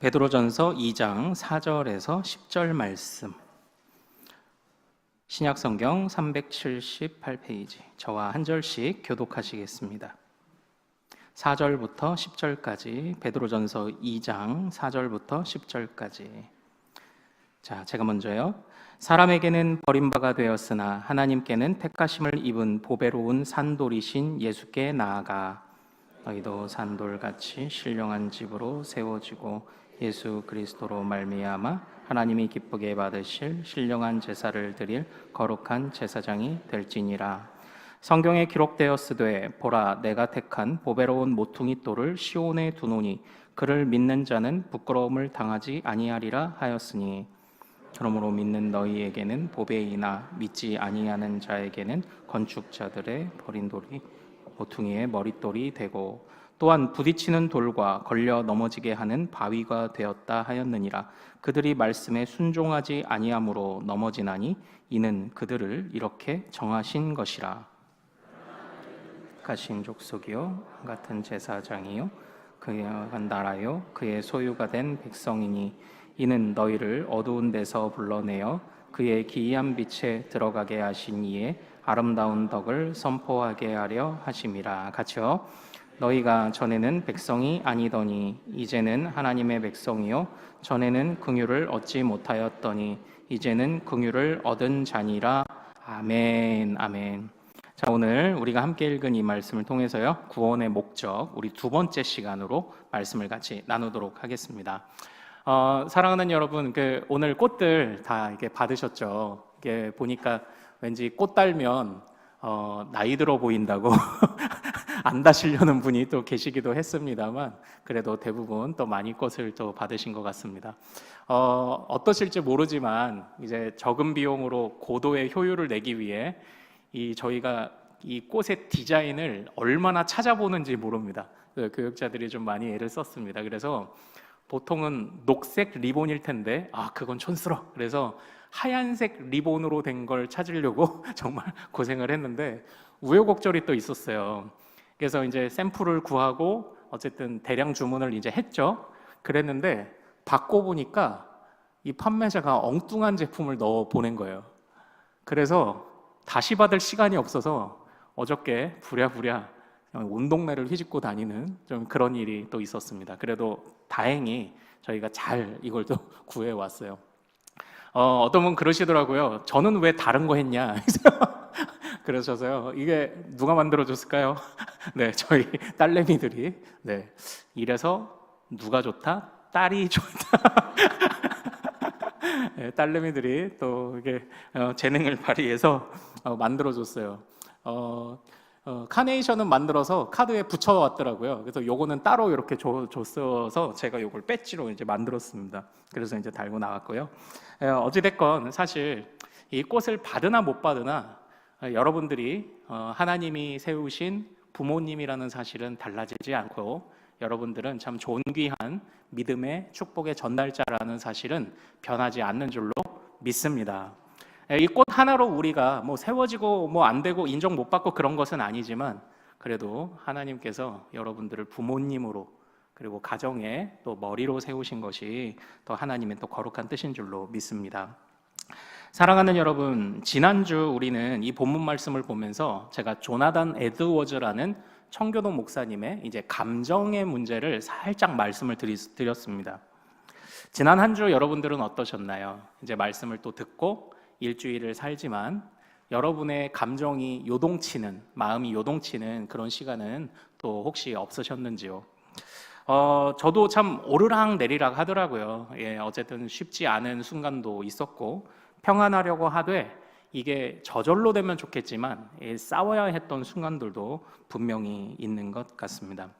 베드로전서 2장 4절에서 10절 말씀, 신약성경 378페이지, 저와 한 절씩 교독하시겠습니다. 4절부터 10절까지, 베드로전서 2장 4절부터 10절까지. 자, 제가 먼저요. 사람에게는 버림바가 되었으나 하나님께는 택하심을 입은 보배로운 산돌이신 예수께 나아가 너희도 산돌같이 신령한 집으로 세워지고 예수 그리스도로 말미암아 하나님이 기쁘게 받으실 신령한 제사를 드릴 거룩한 제사장이 될지니라. 성경에 기록되었으되 보라 내가 택한 보배로운 모퉁이 돌을 시온에 두노니 그를 믿는 자는 부끄러움을 당하지 아니하리라 하였으니, 그러므로 믿는 너희에게는 보배이나 믿지 아니하는 자에게는 건축자들의 버린 돌이 모퉁이의 머릿돌이 되고 또한 부딪히는 돌과 걸려 넘어지게 하는 바위가 되었다 하였느니라. 그들이 말씀에 순종하지 아니함으로 넘어지나니 이는 그들을 이렇게 정하신 것이라. 가신 족속이요 같은 제사장이요 그의 한 나라요 그의 소유가 된 백성이니 이는 너희를 어두운 데서 불러내어 그의 기이한 빛에 들어가게 하신 이의 아름다운 덕을 선포하게 하려 하심이라. 같이요. 너희가 전에는 백성이 아니더니 이제는 하나님의 백성이요 전에는 긍휼을 얻지 못하였더니 이제는 긍휼을 얻은 자니라. 아멘. 아멘. 자, 오늘 우리가 함께 읽은 이 말씀을 통해서요, 구원의 목적, 우리 두 번째 시간으로 말씀을 같이 나누도록 하겠습니다. 사랑하는 여러분, 오늘 꽃들 다 이렇게 받으셨죠? 이게 보니까 왠지 꽃 달면 나이 들어 보인다고 안 다시려는 분이 또 계시기도 했습니다만, 그래도 대부분 또 많이 꽃을 또 받으신 것 같습니다. 어떠실지 모르지만 이제 적은 비용으로 고도의 효율을 내기 위해 저희가 이 꽃의 디자인을 얼마나 찾아보는지 모릅니다. 교육자들이 좀 많이 애를 썼습니다. 그래서 보통은 녹색 리본일 텐데 그건 촌스러워. 그래서 하얀색 리본으로 된 걸 찾으려고 정말 고생을 했는데 우여곡절이 또 있었어요. 그래서 이제 샘플을 구하고 어쨌든 대량 주문을 이제 했죠. 그랬는데 받고 보니까 이 판매자가 엉뚱한 제품을 넣어 보낸 거예요. 그래서 다시 받을 시간이 없어서 어저께 부랴부랴 온 동네를 휘짓고 다니는 좀 그런 일이 또 있었습니다. 그래도 다행히 저희가 잘 이걸 또 구해왔어요. 어떤 분 그러시더라고요. 저는 왜 다른 거 했냐 그러셔서요. 이게 누가 만들어줬을까요? 네, 저희 딸내미들이. 네, 이래서 누가 좋다? 딸이 좋다. 네, 딸내미들이 또 이게 재능을 발휘해서 만들어줬어요. 카네이션은 만들어서 카드에 붙여왔더라고요. 그래서 요거는 따로 이렇게 줬어서 제가 요걸 배지로 이제 만들었습니다. 그래서 이제 달고 나왔고요. 어찌됐건 사실 이 꽃을 받으나 못 받으나 여러분들이 하나님이 세우신 부모님이라는 사실은 달라지지 않고 여러분들은 참 존귀한 믿음의 축복의 전달자라는 사실은 변하지 않는 줄로 믿습니다. 이 꽃 하나로 우리가 세워지고 안 되고 인정 못 받고 그런 것은 아니지만 그래도 하나님께서 여러분들을 부모님으로 그리고 가정의 또 머리로 세우신 것이 더 하나님의 또 거룩한 뜻인 줄로 믿습니다. 사랑하는 여러분, 지난주 우리는 이 본문 말씀을 보면서 제가 조나단 에드워즈라는 청교도 목사님의 이제 감정의 문제를 살짝 말씀을 드렸습니다. 지난 한 주 여러분들은 어떠셨나요? 이제 말씀을 또 듣고 일주일을 살지만 여러분의 감정이 요동치는, 마음이 요동치는 그런 시간은 또 혹시 없으셨는지요? 저도 참 오르락 내리락 하더라고요. 어쨌든 쉽지 않은 순간도 있었고 평안하려고 하되 이게 저절로 되면 좋겠지만 싸워야 했던 순간들도 분명히 있는 것 같습니다.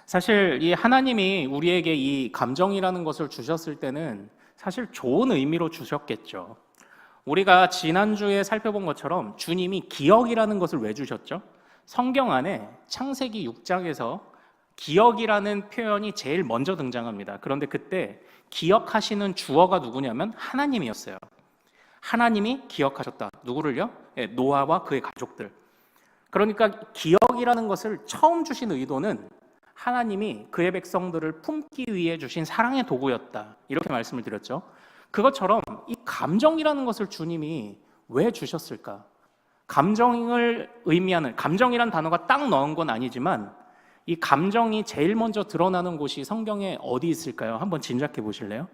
사실 이 하나님이 우리에게 이 감정이라는 것을 주셨을 때는 사실 좋은 의미로 주셨겠죠. 우리가 지난주에 살펴본 것처럼 주님이 기억이라는 것을 왜 주셨죠? 성경 안에 창세기 6장에서 기억이라는 표현이 제일 먼저 등장합니다. 그런데 그때 기억하시는 주어가 누구냐면 하나님이었어요. 하나님이 기억하셨다. 누구를요? 노아와 그의 가족들. 그러니까 기억이라는 것을 처음 주신 의도는 하나님이 그의 백성들을 품기 위해 주신 사랑의 도구였다. 이렇게 말씀을 드렸죠. 그것처럼 이 감정이라는 것을 주님이 왜 주셨을까? 감정을 의미하는, 감정이란 단어가 딱 넣은 건 아니지만 이 감정이 제일 먼저 드러나는 곳이 성경에 어디 있을까요? 한번 짐작해 보실래요?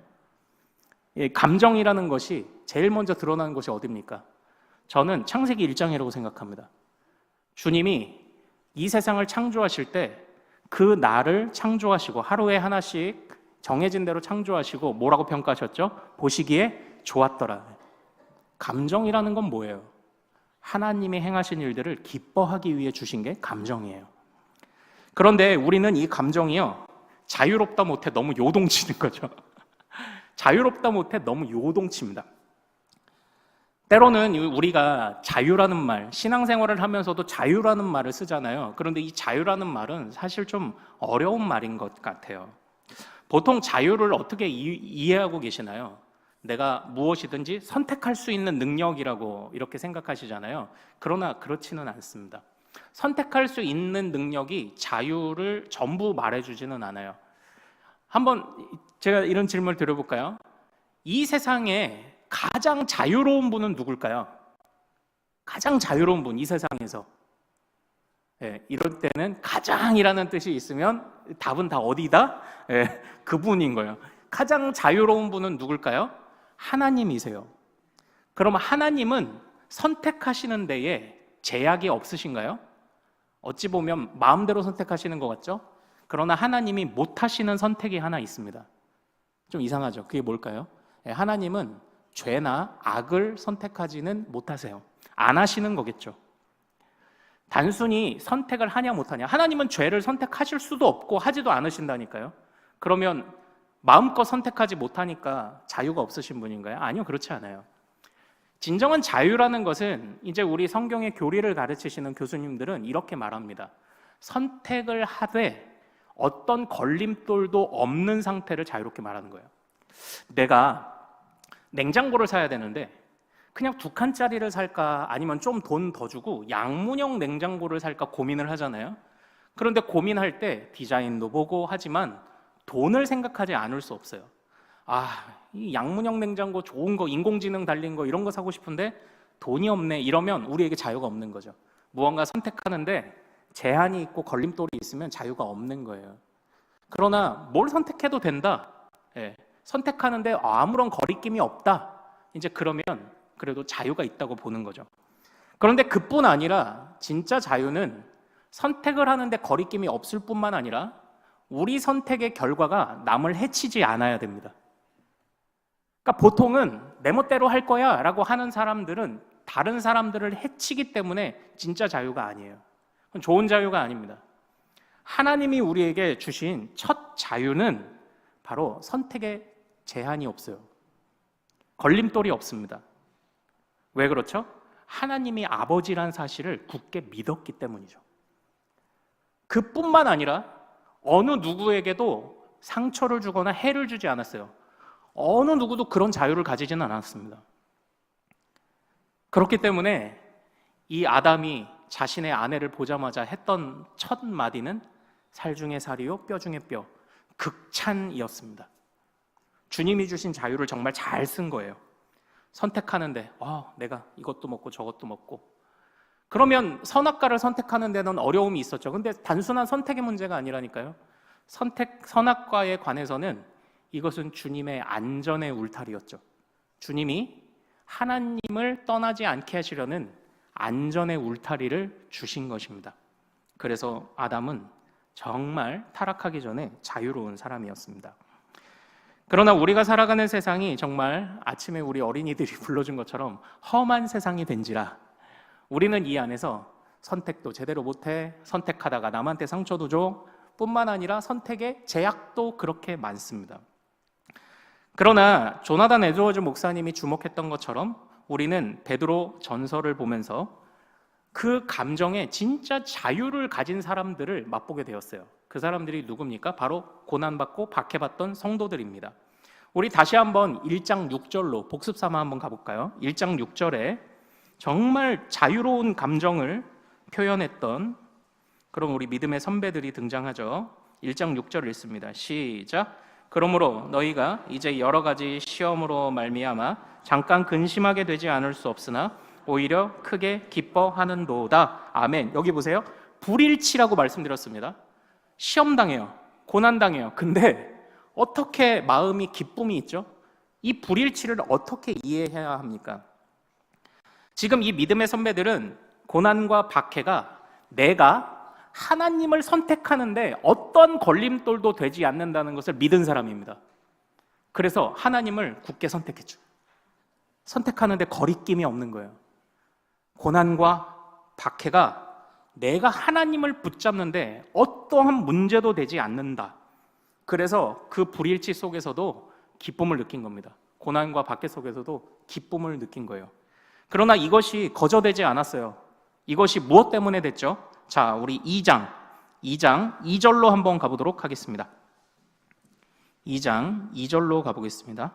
이 감정이라는 것이 제일 먼저 드러나는 곳이 어디입니까? 저는 창세기 1장이라고 생각합니다. 주님이 이 세상을 창조하실 때 그 날을 창조하시고 하루에 하나씩 정해진 대로 창조하시고 뭐라고 평가하셨죠? 보시기에 좋았더라. 감정이라는 건 뭐예요? 하나님이 행하신 일들을 기뻐하기 위해 주신 게 감정이에요. 그런데 우리는 이 감정이요, 자유롭다 못해 너무 요동치는 거죠. 자유롭다 못해 너무 요동칩니다. 때로는 우리가 자유라는 말, 신앙생활을 하면서도 자유라는 말을 쓰잖아요. 그런데 이 자유라는 말은 사실 좀 어려운 말인 것 같아요. 보통 자유를 어떻게 이해하고 계시나요? 내가 무엇이든지 선택할 수 있는 능력이라고 이렇게 생각하시잖아요. 그러나 그렇지는 않습니다. 선택할 수 있는 능력이 자유를 전부 말해주지는 않아요. 한번 제가 이런 질문을 드려볼까요? 이 세상에 가장 자유로운 분은 누굴까요? 가장 자유로운 분, 이 세상에서. 예, 이럴 때는 가장이라는 뜻이 있으면 답은 다 어디다? 예, 그분인 거예요. 가장 자유로운 분은 누굴까요? 하나님이세요. 그럼 하나님은 선택하시는 데에 제약이 없으신가요? 어찌 보면 마음대로 선택하시는 것 같죠? 그러나 하나님이 못하시는 선택이 하나 있습니다. 좀 이상하죠? 그게 뭘까요? 예, 하나님은 죄나 악을 선택하지는 못하세요. 안 하시는 거겠죠. 단순히 선택을 하냐 못하냐. 하나님은 죄를 선택하실 수도 없고 하지도 않으신다니까요. 그러면 마음껏 선택하지 못하니까 자유가 없으신 분인가요? 아니요, 그렇지 않아요. 진정한 자유라는 것은 이제 우리 성경의 교리를 가르치시는 교수님들은 이렇게 말합니다. 선택을 하되 어떤 걸림돌도 없는 상태를 자유롭게 말하는 거예요. 내가 냉장고를 사야 되는데 그냥 2칸짜리를 살까 아니면 좀 돈 더 주고 양문형 냉장고를 살까 고민을 하잖아요. 그런데 고민할 때 디자인도 보고 하지만 돈을 생각하지 않을 수 없어요. 이 양문형 냉장고 좋은 거, 인공지능 달린 거 이런 거 사고 싶은데 돈이 없네. 이러면 우리에게 자유가 없는 거죠. 무언가 선택하는데 제한이 있고 걸림돌이 있으면 자유가 없는 거예요. 그러나 뭘 선택해도 된다. 예, 선택하는데 아무런 거리낌이 없다. 이제 그러면 그래도 자유가 있다고 보는 거죠. 그런데 그뿐 아니라 진짜 자유는 선택을 하는데 거리낌이 없을 뿐만 아니라 우리 선택의 결과가 남을 해치지 않아야 됩니다. 그러니까 보통은 내 멋대로 할 거야 라고 하는 사람들은 다른 사람들을 해치기 때문에 진짜 자유가 아니에요. 그건 좋은 자유가 아닙니다. 하나님이 우리에게 주신 첫 자유는 바로 선택의 제한이 없어요. 걸림돌이 없습니다. 왜 그렇죠? 하나님이 아버지란 사실을 굳게 믿었기 때문이죠. 그뿐만 아니라 어느 누구에게도 상처를 주거나 해를 주지 않았어요. 어느 누구도 그런 자유를 가지지는 않았습니다. 그렇기 때문에 이 아담이 자신의 아내를 보자마자 했던 첫 마디는 살 중에 살이요 뼈 중에 뼈, 극찬이었습니다. 주님이 주신 자유를 정말 잘 쓴 거예요. 선택하는데 내가 이것도 먹고 저것도 먹고. 그러면 선악과를 선택하는 데는 어려움이 있었죠. 근데 단순한 선택의 문제가 아니라니까요. 선악과에 관해서는 이것은 주님의 안전의 울타리였죠. 주님이 하나님을 떠나지 않게 하시려는 안전의 울타리를 주신 것입니다. 그래서 아담은 정말 타락하기 전에 자유로운 사람이었습니다. 그러나 우리가 살아가는 세상이 정말 아침에 우리 어린이들이 불러준 것처럼 험한 세상이 된지라 우리는 이 안에서 선택도 제대로 못해, 선택하다가 남한테 상처도 줘, 뿐만 아니라 선택의 제약도 그렇게 많습니다. 그러나 조나단 에드워즈 목사님이 주목했던 것처럼 우리는 베드로 전서를 보면서 그 감정에 진짜 자유를 가진 사람들을 맛보게 되었어요. 그 사람들이 누굽니까? 바로 고난받고 박해받던 성도들입니다. 우리 다시 한번 1장 6절로 복습 삼아 한번 가볼까요? 1장 6절에 정말 자유로운 감정을 표현했던 그런 우리 믿음의 선배들이 등장하죠. 1장 6절 읽습니다. 시작. 그러므로 너희가 이제 여러 가지 시험으로 말미암아 잠깐 근심하게 되지 않을 수 없으나 오히려 크게 기뻐하는도다. 아멘. 여기 보세요. 불일치라고 말씀드렸습니다. 시험 당해요. 고난 당해요. 근데 어떻게 마음이 기쁨이 있죠? 이 불일치를 어떻게 이해해야 합니까? 지금 이 믿음의 선배들은 고난과 박해가 내가 하나님을 선택하는데 어떤 걸림돌도 되지 않는다는 것을 믿은 사람입니다. 그래서 하나님을 굳게 선택했죠. 선택하는데 거리낌이 없는 거예요. 고난과 박해가 내가 하나님을 붙잡는데 어떠한 문제도 되지 않는다. 그래서 그 불일치 속에서도 기쁨을 느낀 겁니다. 고난과 박해 속에서도 기쁨을 느낀 거예요. 그러나 이것이 거저되지 않았어요. 이것이 무엇 때문에 됐죠? 자, 우리 2장 2절로 한번 가보도록 하겠습니다. 2장 2절로 가보겠습니다.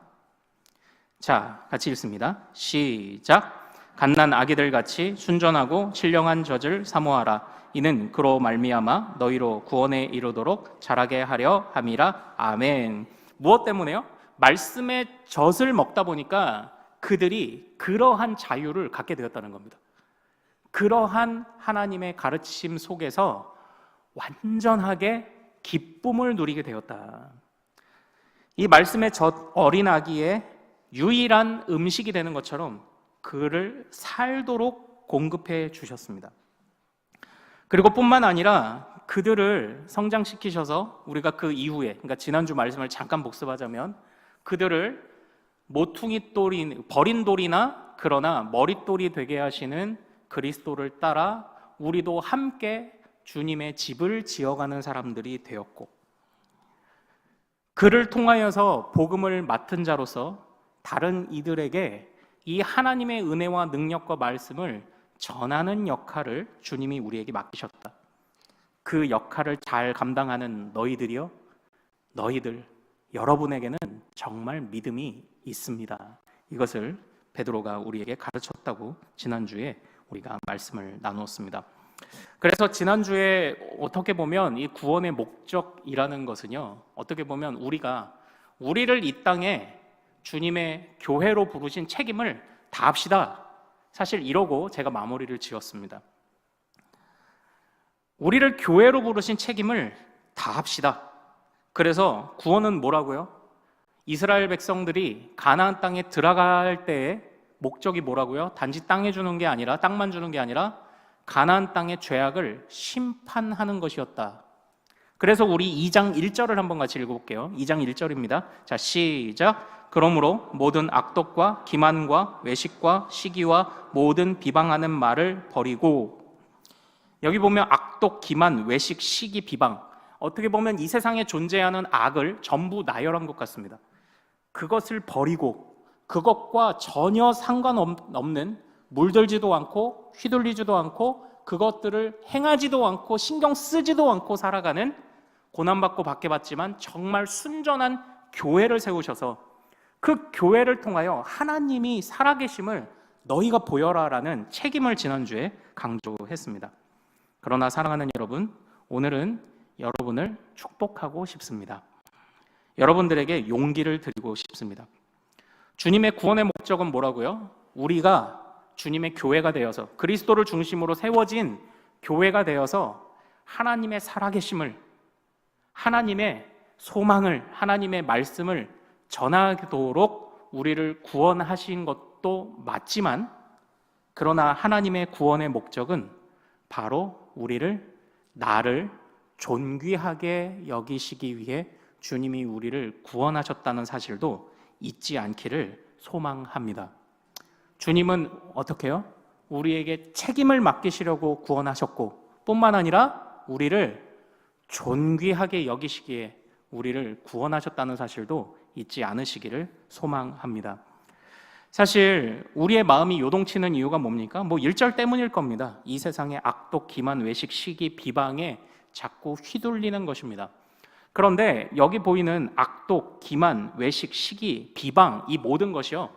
자, 같이 읽습니다. 시작. 갓난 아기들 같이 순전하고 신령한 젖을 사모하라. 이는 그로 말미암아 너희로 구원에 이르도록 자라게 하려 함이라. 아멘. 무엇 때문에요? 말씀의 젖을 먹다 보니까 그들이 그러한 자유를 갖게 되었다는 겁니다. 그러한 하나님의 가르침 속에서 완전하게 기쁨을 누리게 되었다. 이 말씀의 젖 어린 아기의 유일한 음식이 되는 것처럼 그를 살도록 공급해 주셨습니다. 그리고 뿐만 아니라 그들을 성장시키셔서 우리가 그 이후에, 그러니까 지난주 말씀을 잠깐 복습하자면 그들을 모퉁이 돌이, 버린 돌이나 그러나 머릿돌이 되게 하시는 그리스도를 따라 우리도 함께 주님의 집을 지어가는 사람들이 되었고, 그를 통하여서 복음을 맡은 자로서 다른 이들에게 이 하나님의 은혜와 능력과 말씀을 전하는 역할을 주님이 우리에게 맡기셨다. 그 역할을 잘 감당하는 너희들이요, 너희들, 여러분에게는 정말 믿음이 있습니다. 이것을 베드로가 우리에게 가르쳤다고 지난주에 우리가 말씀을 나누었습니다. 그래서 지난주에 어떻게 보면 이 구원의 목적이라는 것은요, 어떻게 보면 우리를 이 땅에 주님의 교회로 부르신 책임을 다합시다. 사실 이러고 제가 마무리를 지었습니다. 우리를 교회로 부르신 책임을 다합시다. 그래서 구원은 뭐라고요? 이스라엘 백성들이 가나안 땅에 들어갈 때의 목적이 뭐라고요? 단지 땅에 주는 게 아니라, 땅만 주는 게 아니라 가나안 땅의 죄악을 심판하는 것이었다. 그래서 우리 2장 1절을 한번 같이 읽어볼게요. 2장 1절입니다. 자, 시작. 그러므로 모든 악독과 기만과 외식과 시기와 모든 비방하는 말을 버리고, 여기 보면 악독, 기만, 외식, 시기, 비방, 어떻게 보면 이 세상에 존재하는 악을 전부 나열한 것 같습니다. 그것을 버리고 그것과 전혀 상관없는, 물들지도 않고 휘둘리지도 않고 그것들을 행하지도 않고 신경 쓰지도 않고 살아가는, 고난받고 박해받지만 정말 순전한 교회를 세우셔서 그 교회를 통하여 하나님이 살아계심을 너희가 보여라라는 책임을 지난주에 강조했습니다. 그러나 사랑하는 여러분, 오늘은 여러분을 축복하고 싶습니다. 여러분들에게 용기를 드리고 싶습니다. 주님의 구원의 목적은 뭐라고요? 우리가 주님의 교회가 되어서, 그리스도를 중심으로 세워진 교회가 되어서 하나님의 살아계심을, 하나님의 소망을, 하나님의 말씀을 전하도록 우리를 구원하신 것도 맞지만, 그러나 하나님의 구원의 목적은 바로 나를 존귀하게 여기시기 위해 주님이 우리를 구원하셨다는 사실도 잊지 않기를 소망합니다. 주님은 어떻게 해요? 우리에게 책임을 맡기시려고 구원하셨고, 뿐만 아니라 우리를 존귀하게 여기시기에 우리를 구원하셨다는 사실도 잊지 않으시기를 소망합니다. 사실 우리의 마음이 요동치는 이유가 뭡니까? 1절 때문일 겁니다. 이 세상의 악독, 기만, 외식, 시기, 비방에 자꾸 휘둘리는 것입니다. 그런데 여기 보이는 악독, 기만, 외식, 시기, 비방, 이 모든 것이요,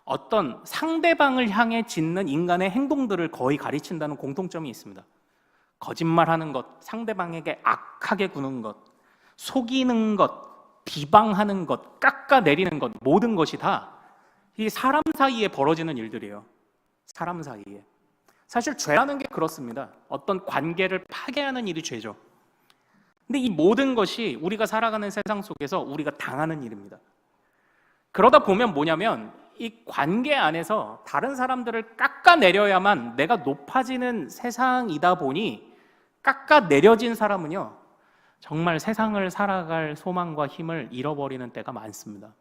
어떤 상대방을 향해 짓는 인간의 행동들을 거의 가르친다는 공통점이 있습니다. 거짓말하는 것, 상대방에게 악하게 구는 것, 속이는 것, 비방하는 것, 깎아내리는 것, 모든 것이 다 이 사람 사이에 벌어지는 일들이에요. 사람 사이에. 사실 죄라는 게 그렇습니다. 어떤 관계를 파괴하는 일이 죄죠. 근데 이 모든 것이 우리가 살아가는 세상 속에서 우리가 당하는 일입니다. 그러다 보면 뭐냐면 이 관계 안에서 다른 사람들을 깎아내려야만 내가 높아지는 세상이다 보니 깎아내려진 사람은요, 정말 세상을 살아갈 소망과 힘을 잃어버리는 때가 많습니다.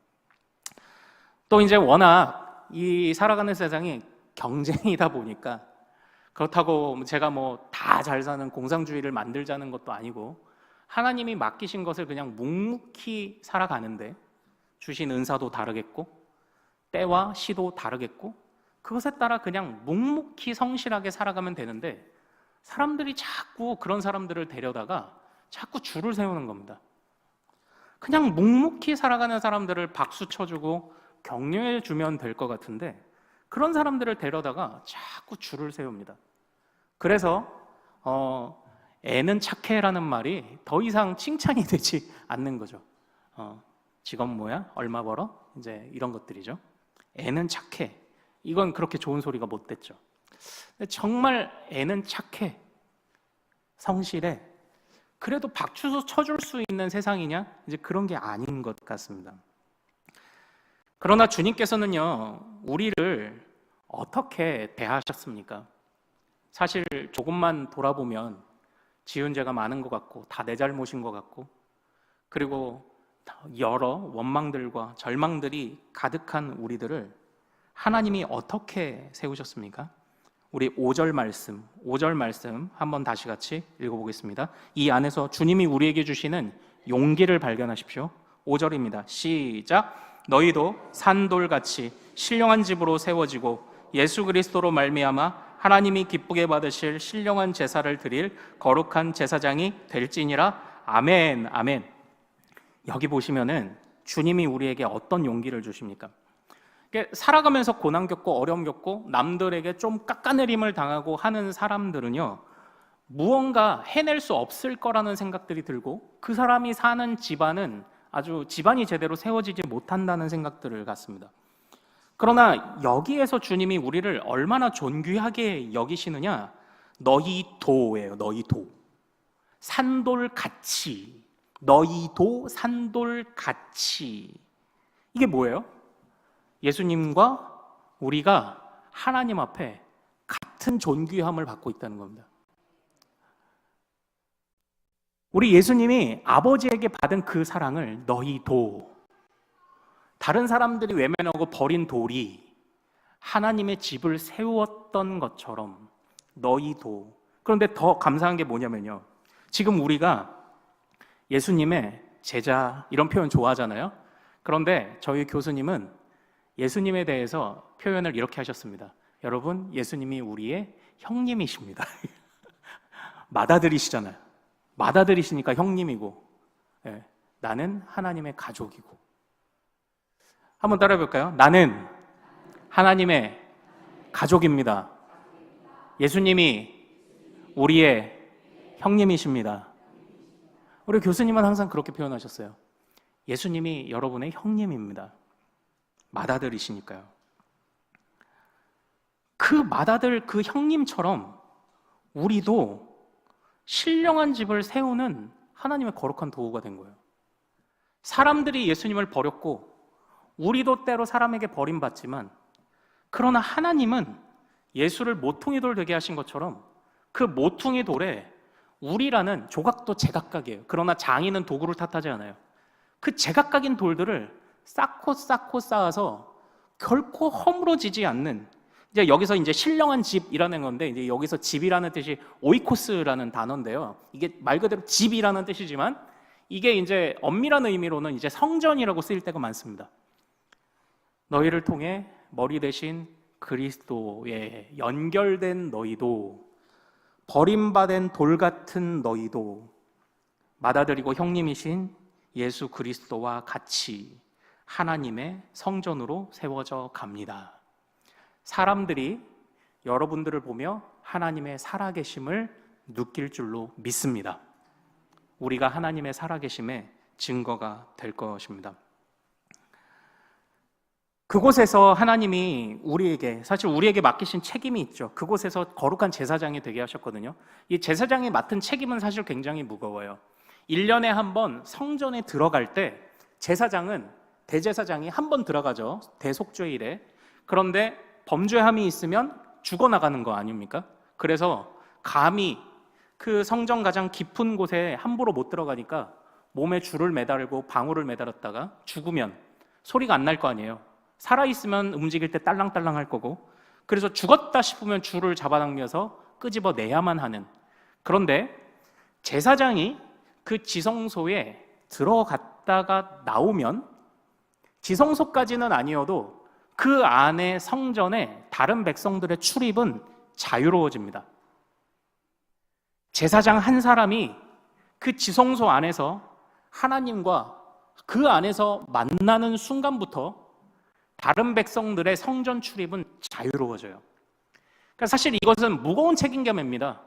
또 이제 워낙 이 살아가는 세상이 경쟁이다 보니까, 그렇다고 제가 뭐 다 잘 사는 공산주의를 만들자는 것도 아니고, 하나님이 맡기신 것을 그냥 묵묵히 살아가는데 주신 은사도 다르겠고 때와 시도 다르겠고, 그것에 따라 그냥 묵묵히 성실하게 살아가면 되는데, 사람들이 자꾸 그런 사람들을 데려다가 자꾸 줄을 세우는 겁니다. 그냥 묵묵히 살아가는 사람들을 박수 쳐주고 격려해 주면 될 것 같은데, 그런 사람들을 데려다가 자꾸 줄을 세웁니다. 그래서 애는 착해라는 말이 더 이상 칭찬이 되지 않는 거죠. 직업 뭐야? 얼마 벌어? 이제 이런 것들이죠. 애는 착해. 이건 그렇게 좋은 소리가 못 됐죠. 근데 정말 애는 착해, 성실해, 그래도 박수 쳐줄 수 있는 세상이냐? 이제 그런 게 아닌 것 같습니다. 그러나 주님께서는요, 우리를 어떻게 대하셨습니까? 사실 조금만 돌아보면 지은 죄가 많은 것 같고 다 내 잘못인 것 같고, 그리고 여러 원망들과 절망들이 가득한 우리들을 하나님이 어떻게 세우셨습니까? 우리 5절 말씀 한번 다시 같이 읽어보겠습니다. 이 안에서 주님이 우리에게 주시는 용기를 발견하십시오. 5절입니다. 시작. 너희도 산돌같이 신령한 집으로 세워지고 예수 그리스도로 말미암아 하나님이 기쁘게 받으실 신령한 제사를 드릴 거룩한 제사장이 될지니라. 아멘, 아멘. 여기 보시면은 주님이 우리에게 어떤 용기를 주십니까? 살아가면서 고난 겪고 어려움 겪고 남들에게 좀 깎아내림을 당하고 하는 사람들은요, 무언가 해낼 수 없을 거라는 생각들이 들고, 그 사람이 사는 집안은 아주 집안이 제대로 세워지지 못한다는 생각들을 갖습니다. 그러나 여기에서 주님이 우리를 얼마나 존귀하게 여기시느냐? 너희도예요. 너희도. 산돌같이. 너희도 산돌같이. 이게 뭐예요? 예수님과 우리가 하나님 앞에 같은 존귀함을 받고 있다는 겁니다. 우리 예수님이 아버지에게 받은 그 사랑을 너희도, 다른 사람들이 외면하고 버린 돌이 하나님의 집을 세웠던 것처럼 너희도. 그런데 더 감사한 게 뭐냐면요, 지금 우리가 예수님의 제자 이런 표현 좋아하잖아요. 그런데 저희 교수님은 예수님에 대해서 표현을 이렇게 하셨습니다. 여러분, 예수님이 우리의 형님이십니다. 맏아들이시잖아요. 맏아들이시니까 형님이고, 나는 하나님의 가족이고. 한번 따라해 볼까요? 나는 하나님의 가족입니다. 예수님이 우리의 형님이십니다. 우리 교수님은 항상 그렇게 표현하셨어요. 예수님이 여러분의 형님입니다. 맏아들이시니까요. 그 맏아들, 그 형님처럼 우리도 신령한 집을 세우는 하나님의 거룩한 도구가 된 거예요. 사람들이 예수님을 버렸고 우리도 때로 사람에게 버림받지만, 그러나 하나님은 예수를 모퉁이 돌 되게 하신 것처럼 그 모퉁이 돌에 우리라는, 조각도 제각각이에요. 그러나 장인은 도구를 탓하지 않아요. 그 제각각인 돌들을 쌓고 쌓아서 결코 허물어지지 않는, 이제 여기서 이제 신령한 집이라는 건데, 이제 여기서 집이라는 뜻이 오이코스라는 단어인데요. 이게 말 그대로 집이라는 뜻이지만 이게 이제 엄밀한 의미로는 이제 성전이라고 쓰일 때가 많습니다. 너희를 통해 머리 대신 그리스도에 연결된 너희도, 버림받은 돌 같은 너희도 맏아들이고 형님이신 예수 그리스도와 같이 하나님의 성전으로 세워져 갑니다. 사람들이 여러분들을 보며 하나님의 살아계심을 느낄 줄로 믿습니다. 우리가 하나님의 살아계심의 증거가 될 것입니다. 그곳에서 하나님이 사실 우리에게 맡기신 책임이 있죠. 그곳에서 거룩한 제사장이 되게 하셨거든요. 이 제사장이 맡은 책임은 사실 굉장히 무거워요. 1년에 한 번 성전에 들어갈 때 대제사장이 한 번 들어가죠. 대속죄일에. 그런데 범죄함이 있으면 죽어나가는 거 아닙니까? 그래서 감히 그 성전 가장 깊은 곳에 함부로 못 들어가니까 몸에 줄을 매달고 방울을 매달았다가 죽으면 소리가 안 날 거 아니에요. 살아있으면 움직일 때 딸랑딸랑 할 거고, 그래서 죽었다 싶으면 줄을 잡아당겨서 끄집어내야만 하는. 그런데 제사장이 그 지성소에 들어갔다가 나오면 지성소까지는 아니어도 그 안에 성전에 다른 백성들의 출입은 자유로워집니다. 제사장 한 사람이 그 지성소 안에서 하나님과 그 안에서 만나는 순간부터 다른 백성들의 성전 출입은 자유로워져요. 그러니까 사실 이것은 무거운 책임감입니다.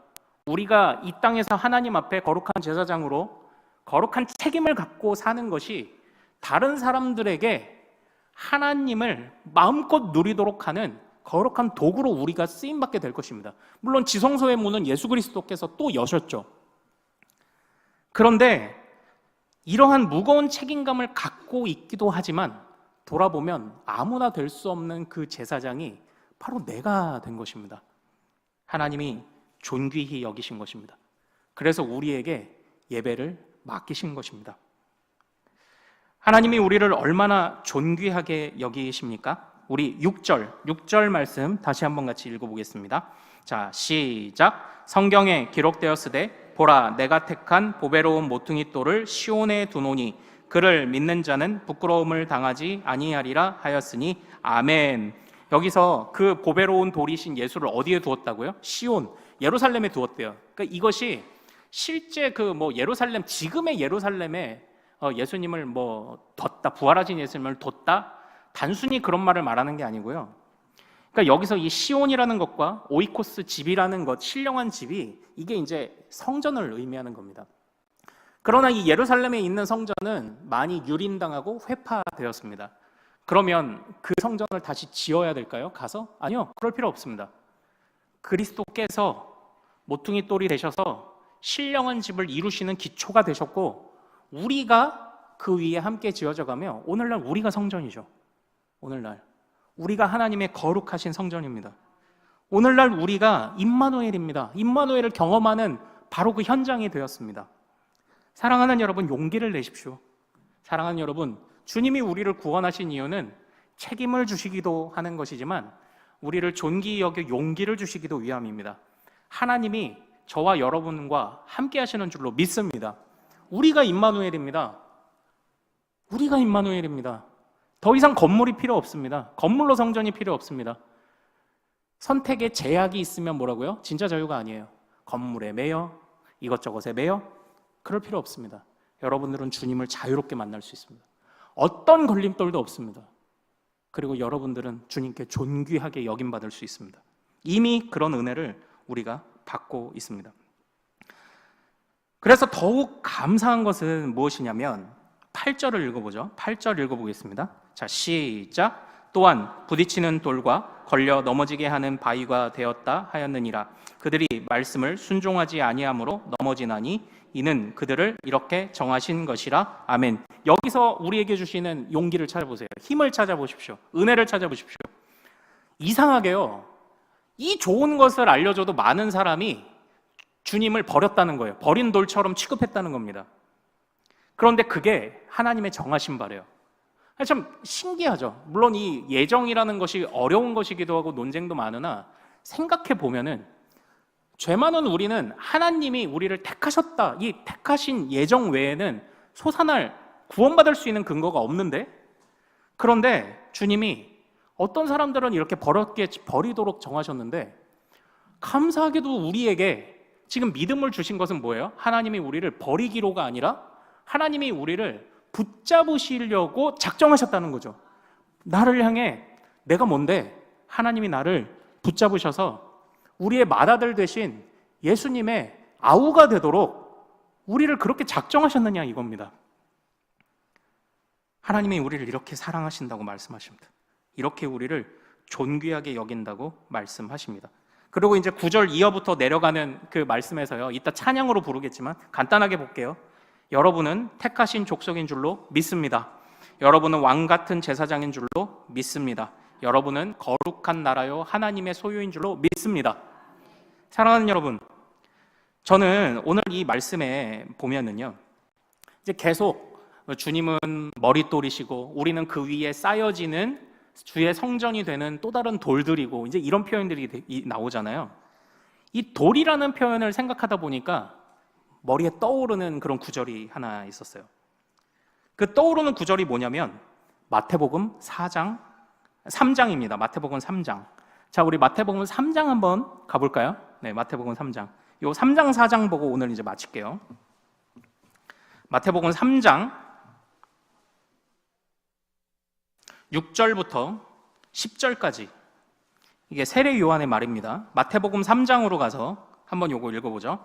우리가 이 땅에서 하나님 앞에 거룩한 제사장으로 거룩한 책임을 갖고 사는 것이 다른 사람들에게 하나님을 마음껏 누리도록 하는 거룩한 도구로 우리가 쓰임받게 될 것입니다. 물론 지성소의 문은 예수 그리스도께서 또 여셨죠. 그런데 이러한 무거운 책임감을 갖고 있기도 하지만 돌아보면 아무나 될 수 없는 그 제사장이 바로 내가 된 것입니다. 하나님이 존귀히 여기신 것입니다. 그래서 우리에게 예배를 맡기신 것입니다. 하나님이 우리를 얼마나 존귀하게 여기십니까? 우리 6절 말씀 다시 한번 같이 읽어보겠습니다. 자, 시작. 성경에 기록되었으되 보라 내가 택한 보배로운 모퉁이 돌을 시온에 두노니 그를 믿는 자는 부끄러움을 당하지 아니하리라 하였으니 아멘. 여기서 그 보배로운 돌이신 예수를 어디에 두었다고요? 시온, 예루살렘에 두었대요. 그러니까 이것이 실제 예루살렘, 지금의 예루살렘에 예수님을 뒀다, 부활하신 예수님을 뒀다, 단순히 그런 말을 말하는 게 아니고요. 그러니까 여기서 이 시온이라는 것과 오이코스 집이라는 것, 신령한 집이 이게 이제 성전을 의미하는 겁니다. 그러나 이 예루살렘에 있는 성전은 많이 유린당하고 회파되었습니다. 그러면 그 성전을 다시 지어야 될까요? 가서? 아니요, 그럴 필요 없습니다. 그리스도께서 모퉁이 돌이 되셔서 신령한 집을 이루시는 기초가 되셨고, 우리가 그 위에 함께 지어져 가며 오늘날 우리가 성전이죠. 오늘날 우리가 하나님의 거룩하신 성전입니다. 오늘날 우리가 임마누엘입니다. 임마누엘을 경험하는 바로 그 현장이 되었습니다. 사랑하는 여러분, 용기를 내십시오. 사랑하는 여러분, 주님이 우리를 구원하신 이유는 책임을 주시기도 하는 것이지만 우리를 존귀히 여겨 용기를 주시기도 위함입니다. 하나님이 저와 여러분과 함께 하시는 줄로 믿습니다. 우리가 임마누엘입니다. 우리가 임마누엘입니다. 더 이상 건물이 필요 없습니다. 건물로 성전이 필요 없습니다. 선택에 제약이 있으면 뭐라고요? 진짜 자유가 아니에요. 건물에 매여, 이것저것에 매여, 그럴 필요 없습니다. 여러분들은 주님을 자유롭게 만날 수 있습니다. 어떤 걸림돌도 없습니다. 그리고 여러분들은 주님께 존귀하게 여김받을 수 있습니다. 이미 그런 은혜를 우리가 받고 있습니다. 그래서 더욱 감사한 것은 무엇이냐면 8절을 읽어보죠. 8절 읽어보겠습니다. 자, 시작. 또한 부딪히는 돌과 걸려 넘어지게 하는 바위가 되었다 하였느니라. 그들이 말씀을 순종하지 아니함으로 넘어지나니 이는 그들을 이렇게 정하신 것이라. 아멘. 여기서 우리에게 주시는 용기를 찾아보세요. 힘을 찾아보십시오. 은혜를 찾아보십시오. 이상하게요, 이 좋은 것을 알려줘도 많은 사람이 주님을 버렸다는 거예요. 버린 돌처럼 취급했다는 겁니다. 그런데 그게 하나님의 정하신 바래요. 참 신기하죠. 물론 이 예정이라는 것이 어려운 것이기도 하고 논쟁도 많으나 생각해 보면은 죄 많은 우리는 하나님이 우리를 택하셨다, 이 택하신 예정 외에는 소산할, 구원받을 수 있는 근거가 없는데, 그런데 주님이 어떤 사람들은 이렇게 버리도록 정하셨는데, 감사하게도 우리에게 지금 믿음을 주신 것은 뭐예요? 하나님이 우리를 버리기로가 아니라 하나님이 우리를 붙잡으시려고 작정하셨다는 거죠. 나를 향해 내가 뭔데? 하나님이 나를 붙잡으셔서 우리의 맏아들 되신 예수님의 아우가 되도록 우리를 그렇게 작정하셨느냐 이겁니다. 하나님이 우리를 이렇게 사랑하신다고 말씀하십니다. 이렇게 우리를 존귀하게 여긴다고 말씀하십니다. 그리고 이제 9절 이어부터 내려가는 그 말씀에서요, 이따 찬양으로 부르겠지만 간단하게 볼게요. 여러분은 택하신 족속인 줄로 믿습니다. 여러분은 왕 같은 제사장인 줄로 믿습니다. 여러분은 거룩한 나라요 하나님의 소유인 줄로 믿습니다. 사랑하는 여러분, 저는 오늘 이 말씀에 보면은요, 이제 계속 주님은 머릿돌이시고 우리는 그 위에 쌓여지는 주의 성전이 되는 또 다른 돌들이고 이제 이런 표현들이 나오잖아요. 이 돌이라는 표현을 생각하다 보니까 머리에 떠오르는 그런 구절이 하나 있었어요. 그 떠오르는 구절이 뭐냐면 마태복음 3장입니다. 마태복음 3장. 자, 우리 마태복음 3장 한번 가볼까요? 네, 마태복음 3장. 요 3장 4장 보고 오늘 이제 마칠게요. 마태복음 3장 6절부터 10절까지 이게 세례 요한의 말입니다. 마태복음 3장으로 가서 한번 요거 읽어보죠.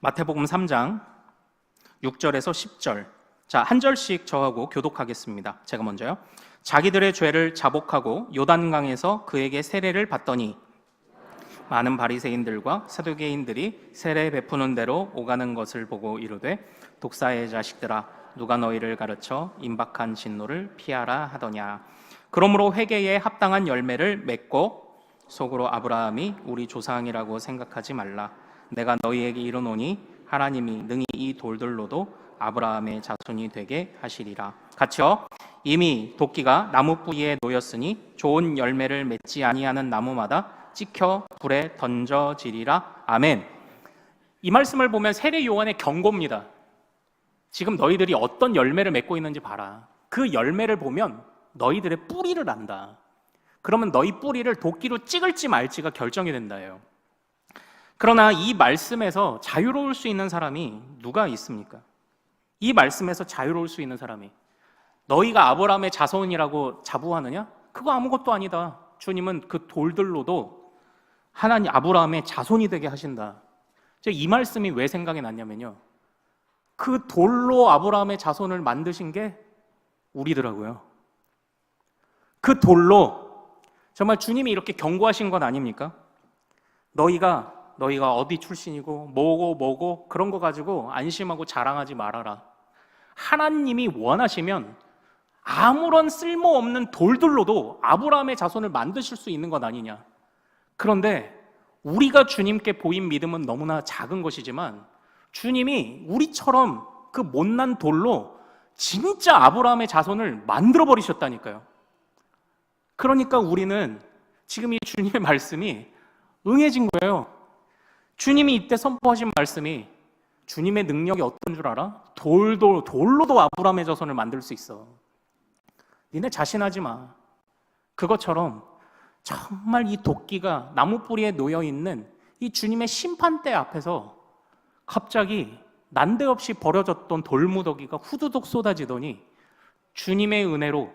마태복음 3장 6절에서 10절. 자, 한 절씩 저하고 교독하겠습니다. 제가 먼저요. 자기들의 죄를 자복하고 요단강에서 그에게 세례를 받더니 많은 바리새인들과 사두개인들이 세례 베푸는 대로 오가는 것을 보고 이르되 독사의 자식들아 누가 너희를 가르쳐 임박한 진노를 피하라 하더냐. 그러므로 회개에 합당한 열매를 맺고 속으로 아브라함이 우리 조상이라고 생각하지 말라. 내가 너희에게 이르노니 하나님이 능히 이 돌들로도 아브라함의 자손이 되게 하시리라. 같이요. 이미 도끼가 나무 뿌리에 놓였으니 좋은 열매를 맺지 아니하는 나무마다 찍혀 불에 던져지리라. 아멘. 이 말씀을 보면 세례 요한의 경고입니다. 지금 너희들이 어떤 열매를 맺고 있는지 봐라. 그 열매를 보면 너희들의 뿌리를 안다. 그러면 너희 뿌리를 도끼로 찍을지 말지가 결정이 된다예요. 그러나 이 말씀에서 자유로울 수 있는 사람이 누가 있습니까? 이 말씀에서 자유로울 수 있는 사람이 너희가 아브라함의 자손이라고 자부하느냐? 그거 아무것도 아니다. 주님은 그 돌들로도 하나님 아브라함의 자손이 되게 하신다. 이 말씀이 왜 생각이 났냐면요, 그 돌로 아브라함의 자손을 만드신 게 우리더라고요. 그 돌로 정말 주님이 이렇게 경고하신 건 아닙니까? 너희가 어디 출신이고 뭐고 그런 거 가지고 안심하고 자랑하지 말아라. 하나님이 원하시면 아무런 쓸모없는 돌들로도 아브라함의 자손을 만드실 수 있는 것 아니냐. 그런데 우리가 주님께 보인 믿음은 너무나 작은 것이지만 주님이 우리처럼 그 못난 돌로 진짜 아브라함의 자손을 만들어 버리셨다니까요. 그러니까 우리는 지금 이 주님의 말씀이 응해진 거예요. 주님이 이때 선포하신 말씀이 주님의 능력이 어떤 줄 알아? 돌로도 아브라함의 자손을 만들 수 있어. 니네 자신하지 마. 그것처럼 정말 이 도끼가 나무 뿌리에 놓여 있는 이 주님의 심판대 앞에서 갑자기 난데없이 버려졌던 돌무더기가 후두둑 쏟아지더니 주님의 은혜로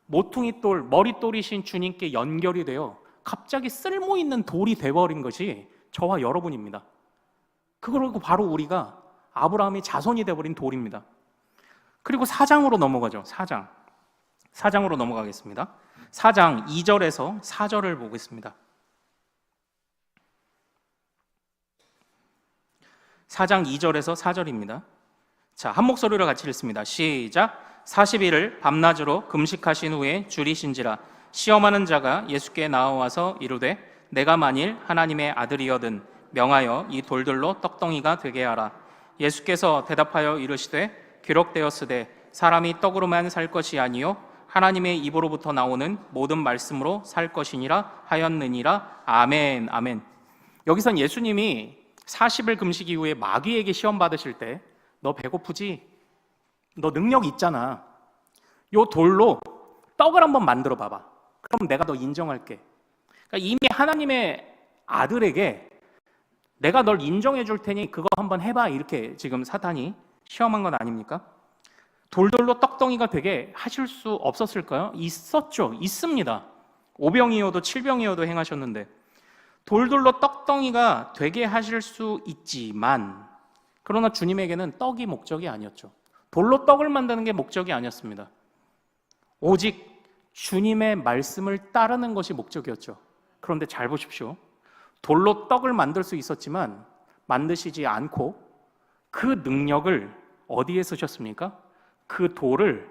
모퉁이 돌, 머릿돌이신 주님께 연결이 되어 갑자기 쓸모있는 돌이 돼버린 것이 저와 여러분입니다. 그리고 바로 우리가 아브라함의 자손이 돼버린 돌입니다. 그리고 4장으로 넘어가죠. 4장으로 넘어가겠습니다. 4장 2절에서 4절을 보겠습니다. 4장 2절에서 4절입니다. 자, 한 목소리로 같이 읽습니다. 시작. 40일을 밤낮으로 금식하신 후에 줄이신지라. 시험하는 자가 예수께 나와와서 이르되 내가 만일 하나님의 아들이여든 명하여 이 돌들로 떡덩이가 되게 하라. 예수께서 대답하여 이르시되 기록되었으되 사람이 떡으로만 살 것이 아니요 하나님의 입으로부터 나오는 모든 말씀으로 살 것이니라 하였느니라. 아멘. 아멘. 여기선 예수님이 40일 금식 이후에 마귀에게 시험 받으실 때 너 배고프지? 너 능력 있잖아. 요 돌로 떡을 한번 만들어 봐봐. 그럼 내가 너 인정할게. 그러니까 이미 하나님의 아들에게 내가 널 인정해 줄 테니 그거 한번 해봐, 이렇게 지금 사탄이 시험한 건 아닙니까? 돌돌로 떡덩이가 되게 하실 수 없었을까요? 있었죠. 있습니다. 5병이어도 7병이어도 행하셨는데 돌돌로 떡덩이가 되게 하실 수 있지만, 그러나 주님에게는 떡이 목적이 아니었죠. 돌로 떡을 만드는 게 목적이 아니었습니다. 오직 주님의 말씀을 따르는 것이 목적이었죠. 그런데 잘 보십시오. 돌로 떡을 만들 수 있었지만 만드시지 않고 그 능력을 어디에 쓰셨습니까? 그 돌을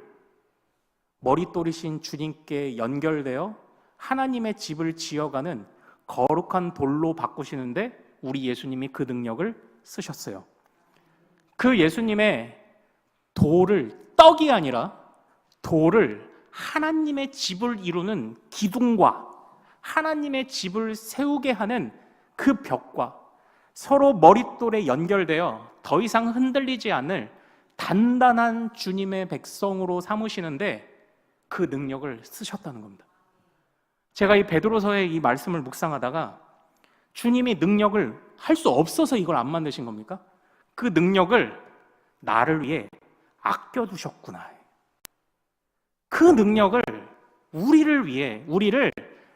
머릿돌이신 주님께 연결되어 하나님의 집을 지어가는 거룩한 돌로 바꾸시는데 우리 예수님이 그 능력을 쓰셨어요. 그 예수님의 돌을, 떡이 아니라 돌을 하나님의 집을 이루는 기둥과 하나님의 집을 세우게 하는 그 벽과 서로 머릿돌에 연결되어 더 이상 흔들리지 않을 단단한 주님의 백성으로 삼으시는데 그 능력을 쓰셨다는 겁니다. 제가 이 베드로서의 이 말씀을 묵상하다가 주님이 능력을 할 수 없어서 이걸 안 만드신 겁니까? 그 능력을 나를 위해 아껴두셨구나. 그 능력을 우리를 위해, 우리를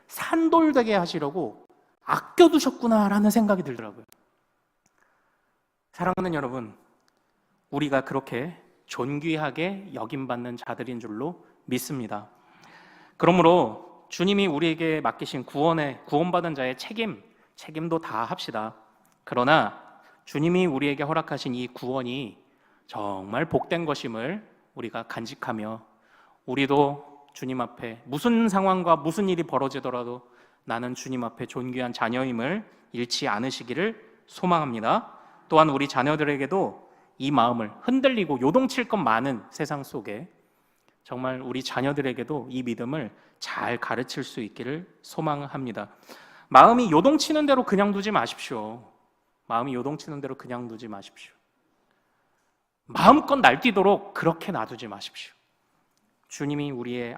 산돌되게 하시려고 아껴두셨구나라는 생각이 들더라고요. 사랑하는 여러분, 우리가 그렇게 존귀하게 여김받는 자들인 줄로 믿습니다. 그러므로 주님이 우리에게 맡기신 구원받은 자의 책임도 다 합시다. 그러나 주님이 우리에게 허락하신 이 구원이 정말 복된 것임을 우리가 간직하며, 우리도 주님 앞에 무슨 상황과 무슨 일이 벌어지더라도 나는 주님 앞에 존귀한 자녀임을 잃지 않으시기를 소망합니다. 또한 우리 자녀들에게도 이 마음을, 흔들리고 요동칠 것 많은 세상 속에 정말 우리 자녀들에게도 이 믿음을 잘 가르칠 수 있기를 소망합니다. 마음이 요동치는 대로 그냥 두지 마십시오. 마음이 요동치는 대로 그냥 두지 마십시오. 마음껏 날뛰도록 그렇게 놔두지 마십시오. 주님이 우리의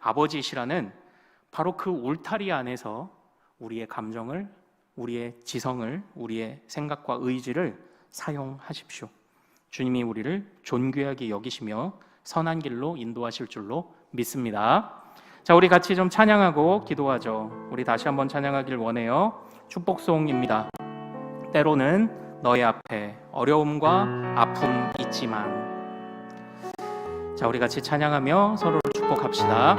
아버지시라는 바로 그 울타리 안에서 우리의 감정을, 우리의 지성을, 우리의 생각과 의지를 사용하십시오. 주님이 우리를 존귀하게 여기시며 선한 길로 인도하실 줄로 믿습니다. 자, 우리 같이 좀 찬양하고 기도하죠. 우리 다시 한번 찬양하길 원해요. 축복송입니다. 때로는 너의 앞에 어려움과 아픔 있지만. 자, 우리 같이 찬양하며 서로를 축복합시다.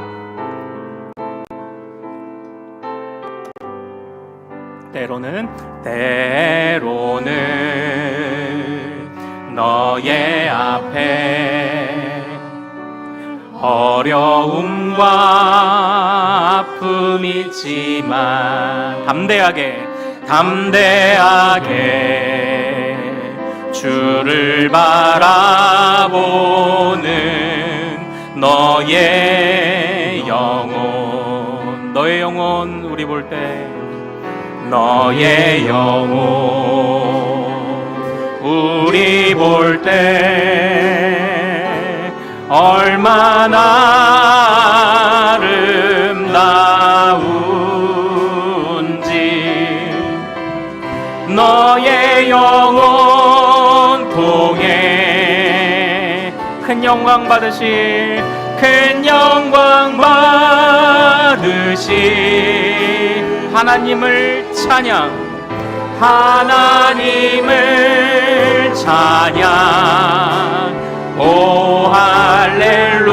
때로는 너의 앞에 어려움과 아픔 있지만 담대하게 주를 바라보는 너의 영혼 우리 볼 때 너의 영혼 우리 볼 때 얼마나 아름다운지 너의 영혼 통해 큰 영광 받으실 하나님을 찬양 오 할렐루야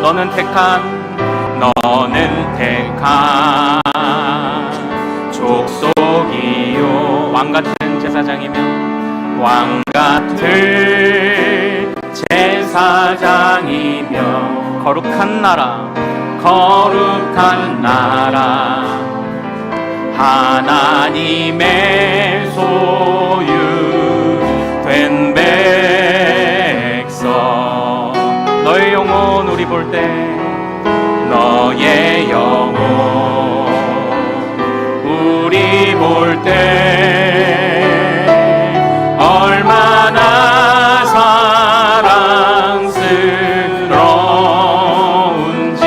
너는 택한 족속이요 왕같은 제사장이며 거룩한 나라 하나님의 소유된 백성 너의 영혼 우리 볼 때 너의 영혼 우리 볼 때 얼마나 사랑스러운지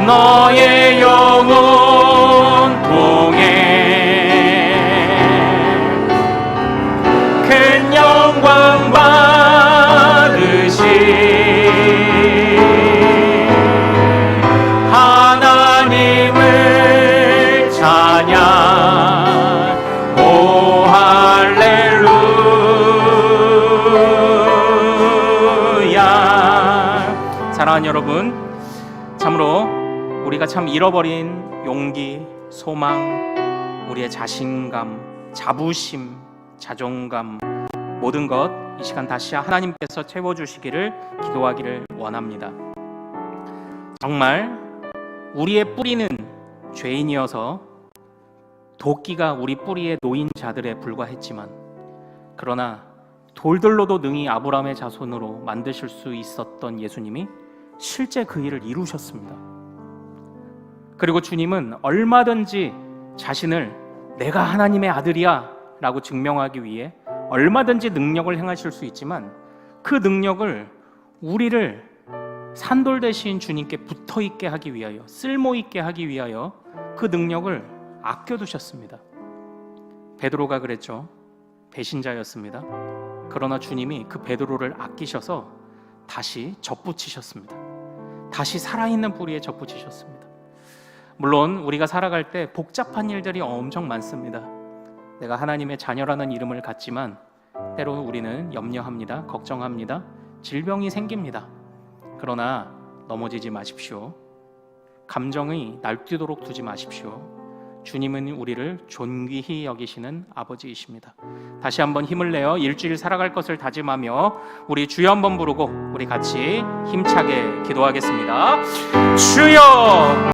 너의 영혼 통해 큰 영광 받으실 사랑하는 여러분, 참으로 우리가 참 잃어버린 용기, 소망, 우리의 자신감, 자부심, 자존감, 모든 것 이 시간 다시 하나님께서 채워주시기를 기도하기를 원합니다. 정말 우리의 뿌리는 죄인이어서 도끼가 우리 뿌리에 놓인 자들에 불과했지만, 그러나 돌들로도 능히 아브라함의 자손으로 만드실 수 있었던 예수님이 실제 그 일을 이루셨습니다. 그리고 주님은 얼마든지 자신을 내가 하나님의 아들이야 라고 증명하기 위해 얼마든지 능력을 행하실 수 있지만, 그 능력을 우리를 산돌 대신 주님께 붙어있게 하기 위하여, 쓸모있게 하기 위하여 그 능력을 아껴두셨습니다. 베드로가 그랬죠. 배신자였습니다. 그러나 주님이 그 베드로를 아끼셔서 다시 접붙이셨습니다. 다시 살아있는 뿌리에 접붙이셨습니다. 물론 우리가 살아갈 때 복잡한 일들이 엄청 많습니다. 내가 하나님의 자녀라는 이름을 갖지만 때로 우리는 염려합니다. 걱정합니다. 질병이 생깁니다. 그러나 넘어지지 마십시오. 감정이 날뛰도록 두지 마십시오. 주님은 우리를 존귀히 여기시는 아버지이십니다. 다시 한번 힘을 내어 일주일 살아갈 것을 다짐하며 우리 주여 한번 부르고 우리 같이 힘차게 기도하겠습니다. 주여!